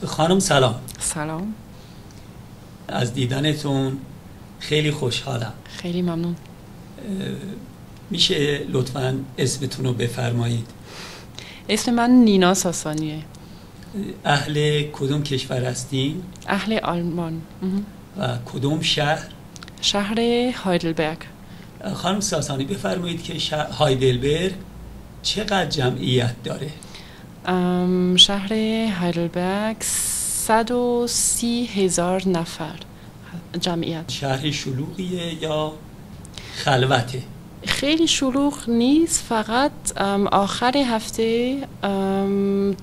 خانم سلام. سلام. از دیدنتون خیلی خوشحالم. خیلی ممنون. میشه لطفاً اسمتون رو بفرمایید؟ اسم من نینا ساسانیه. اهل کدوم کشور هستین؟ اهل آلمان. و کدوم شهر؟ شهر هایدلبرگ. خانم ساسانی بفرمایید که هایدلبرگ چقدر جمعیت داره؟ شهر هایدلبرگ 130,000 نفر جمعیت. شهر شلوغیه یا خلوته؟ خیلی شلوغ نیست، فقط آخر هفته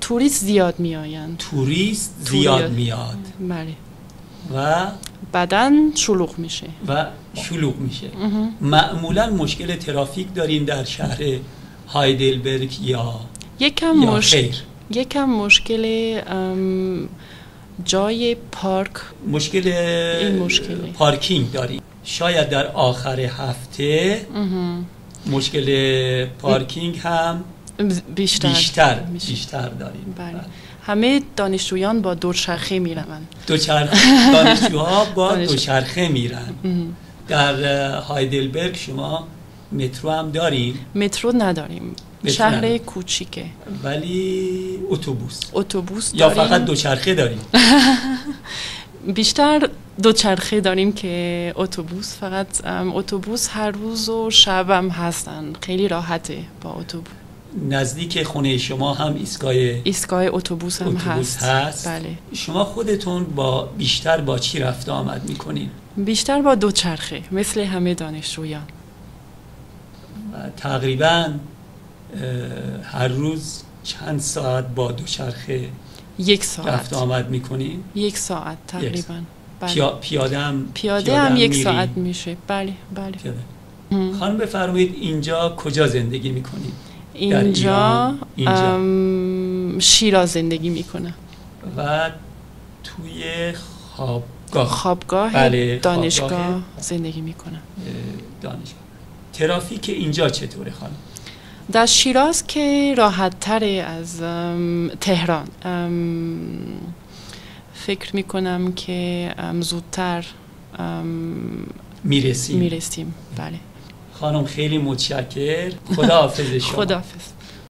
توریست زیاد میآیند. توریست زیاد میاد. بله. و بعداً شلوغ میشه. معمولاً مشکل ترافیک دارین در شهر هایدلبرگ یا خیر؟ یکم مشکل جای پارک، مشکل پارکینگ داریم. شاید در آخر هفته مشکل پارکینگ هم بیشتر داریم. بله. همه دانشجویان با دوچرخه میروند. دانشجوها با دوچرخه میرن. در هایدلبرگ شما مترو هم داریم؟ مترو نداریم. شهر کوچیکه. ولی اتوبوس یا داریم. فقط دوچرخه داریم؟ بیشتر دوچرخه داریم که اتوبوس. فقط اتوبوس هر روز و شب هم هستن. خیلی راحته با اتوبوس. نزدیک خونه شما هم ایستگاه اتوبوس هم هست. بله. شما خودتون بیشتر با چی رفت آمد میکنین؟ بیشتر با دوچرخه، مثل همه دانشجویان. تقریبا هر روز چند ساعت با دوچرخه 1 ساعت رفت آمد میکنین؟ 1 ساعت تقریبا. پیاده هم 1 ساعت میشه. بله. خانم بفرمایید اینجا کجا زندگی میکنید؟ اینجا شیراز زندگی میکنه. و توی خوابگاه دانشگاه زندگی میکنه. دانشگاه. ترافیک اینجا چطوره خانم؟ در شیراز که راحت تره از تهران. فکر میکنم که زودتر میرسیم. بله. خانم خیلی متشکر. خداحافظ شما. خداحافظ.